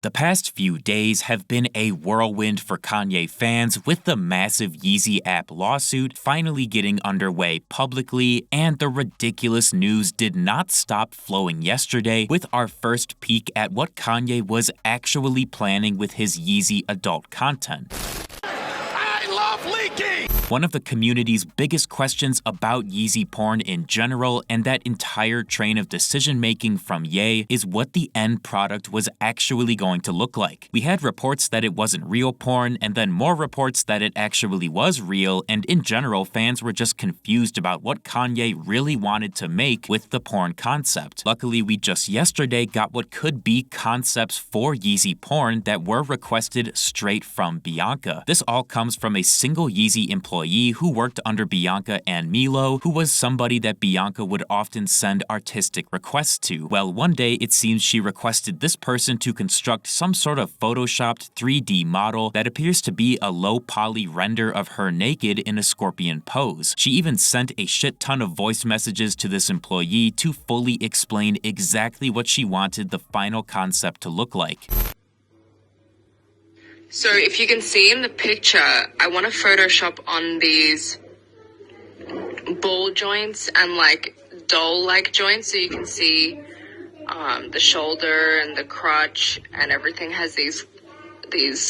The past few days have been a whirlwind for Kanye fans, with the massive YZY app lawsuit finally getting underway publicly, and the ridiculous news did not stop flowing yesterday with our first peek at what Kanye was actually planning with his YZY adult content. One of the community's biggest questions about YZY porn in general and that entire train of decision-making from Ye is what the end product was actually going to look like. We had reports that it wasn't real porn, and then more reports that it actually was real, and in general, fans were just confused about what Kanye really wanted to make with the porn concept. Luckily, we just yesterday got what could be concepts for YZY porn that were requested straight from Bianca. This all comes from a single YZY employee who worked under Bianca and Milo, who was somebody that Bianca would often send artistic requests to. Well, one day it seems she requested this person to construct some sort of photoshopped 3D model that appears to be a low-poly render of her naked in a scorpion pose. She even sent a shit ton of voice messages to this employee to fully explain exactly what she wanted the final concept to look like. So if you can see in the picture, I want to Photoshop on these ball joints and like doll-like joints, so you can see the shoulder and the crotch and everything has these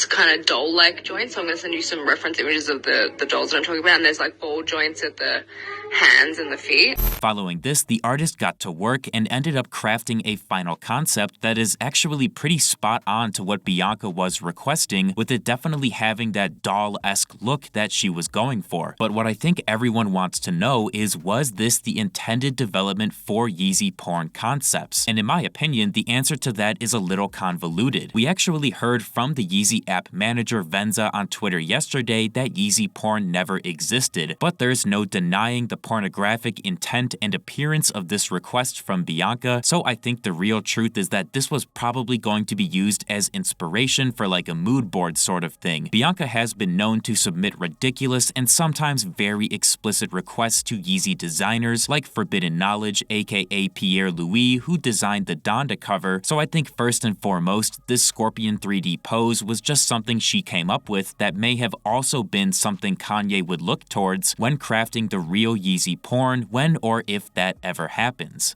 kind of doll-like joints. So I'm going to send you some reference images of the dolls that I'm talking about, and there's like ball joints at the hands and the feet. Following this, the artist got to work and ended up crafting a final concept that is actually pretty spot on to what Bianca was requesting, with it definitely having that doll-esque look that she was going for. But what I think everyone wants to know is, was this the intended development for YZY porn concepts? And in my opinion, the answer to that is a little convoluted. We actually heard from the YZY app manager YZY on Twitter yesterday that YZY porn never existed, but there's no denying the pornographic intent and appearance of this request from Bianca, so I think the real truth is that this was probably going to be used as inspiration for like a mood board sort of thing. Bianca has been known to submit ridiculous and sometimes very explicit requests to YZY designers like Forbidden Knowledge, aka Pierre Louis, who designed the Donda cover, so I think first and foremost, this scorpion 3D pose was just something she came up with that may have also been something Kanye would look towards when crafting the real YZY porn, when or if that ever happens.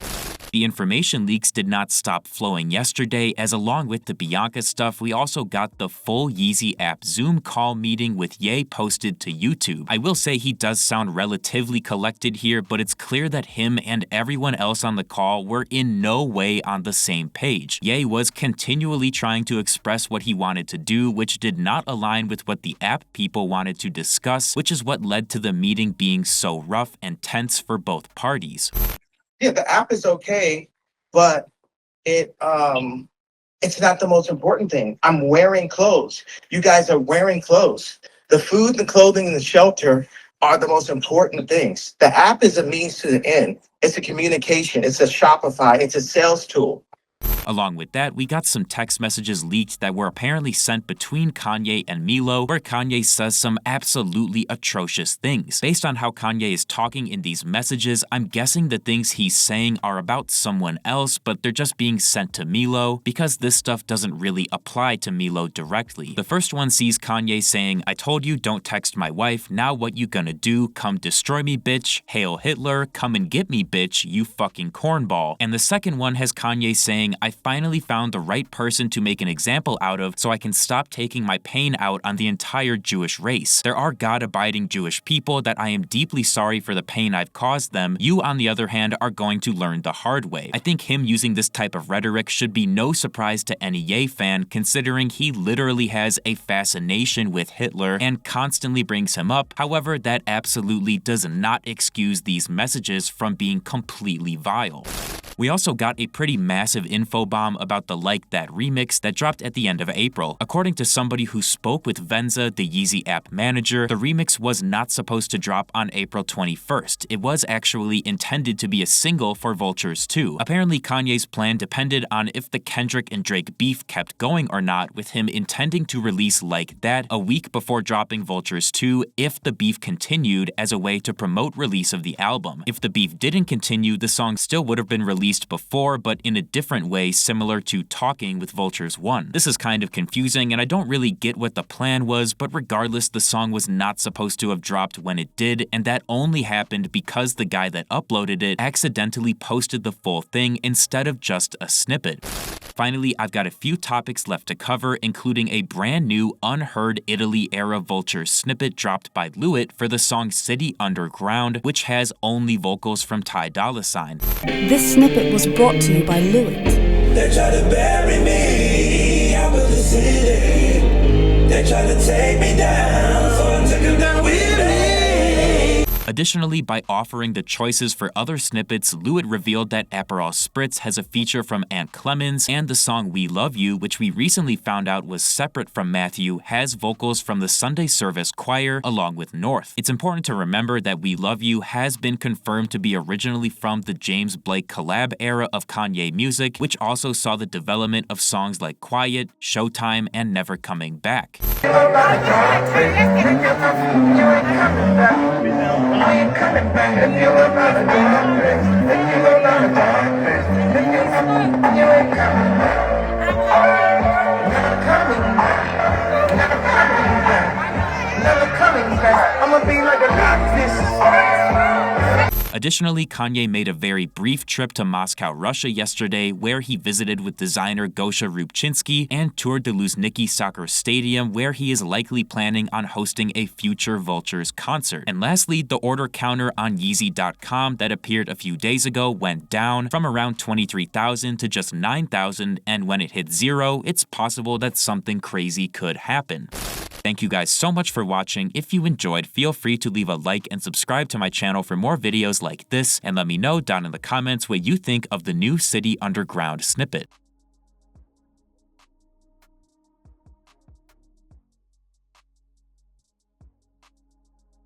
The information leaks did not stop flowing yesterday, as along with the Bianca stuff, we also got the full YZY app Zoom call meeting with Ye posted to YouTube. I will say he does sound relatively collected here, but it's clear that him and everyone else on the call were in no way on the same page. Ye was continually trying to express what he wanted to do, which did not align with what the app people wanted to discuss, which is what led to the meeting being so rough and tense for both parties. Yeah, the app is okay, but it's not the most important thing. I'm wearing clothes. You guys are wearing clothes. The food, the clothing, and the shelter are the most important things. The app is a means to the end. It's a communication. It's a Shopify. It's a sales tool. Along with that, we got some text messages leaked that were apparently sent between Kanye and Milo, where Kanye says some absolutely atrocious things. Based on how Kanye is talking in these messages, I'm guessing the things he's saying are about someone else, but they're just being sent to Milo, because this stuff doesn't really apply to Milo directly. The first one sees Kanye saying, "I told you don't text my wife, now what you gonna do? Come destroy me, bitch. Hail Hitler, come and get me, bitch, you fucking cornball." And the second one has Kanye saying, "I finally found the right person to make an example out of so I can stop taking my pain out on the entire Jewish race. There are God-abiding Jewish people that I am deeply sorry for the pain I've caused them. You, on the other hand, are going to learn the hard way." I think him using this type of rhetoric should be no surprise to any Ye fan, considering he literally has a fascination with Hitler and constantly brings him up. However, that absolutely does not excuse these messages from being completely vile. We also got a pretty massive info bomb about the Like That remix that dropped at the end of April. According to somebody who spoke with YZY, the YZY app manager, the remix was not supposed to drop on April 21st. It was actually intended to be a single for Vultures 2. Apparently, Kanye's plan depended on if the Kendrick and Drake beef kept going or not, with him intending to release Like That a week before dropping Vultures 2 if the beef continued, as a way to promote release of the album. If the beef didn't continue, the song still would have been released before, but in a different way, similar to Talking with Vultures 1. This is kind of confusing and I don't really get what the plan was, but regardless, the song was not supposed to have dropped when it did, and that only happened because the guy that uploaded it accidentally posted the full thing instead of just a snippet. Finally, I've got a few topics left to cover, including a brand new, unheard Italy-era Vultures snippet dropped by Lewitt for the song City Underground, which has only vocals from Ty Dolla $ign. This snippet was brought to you by Lewitt. They try to bury me out with the city. They try to take me down, so I took them down with me. Additionally, by offering the choices for other snippets, Lewitt revealed that Aperol Spritz has a feature from Aunt Clemens, and the song We Love You, which we recently found out was separate from Matthew, has vocals from the Sunday Service Choir along with North. It's important to remember that We Love You has been confirmed to be originally from the James Blake collab era of Kanye music, which also saw the development of songs like Quiet, Showtime, and Never Coming Back. Additionally, Kanye made a very brief trip to Moscow, Russia yesterday, where he visited with designer Gosha Rubchinsky and toured the Luzhniki Soccer Stadium, where he is likely planning on hosting a future Vultures concert. And lastly, the order counter on YZY.com that appeared a few days ago went down from around 23,000 to just 9,000, and when it hit zero, it's possible that something crazy could happen. Thank you guys so much for watching. If you enjoyed, feel free to leave a like and subscribe to my channel for more videos like this, and let me know down in the comments what you think of the new City Underground snippet.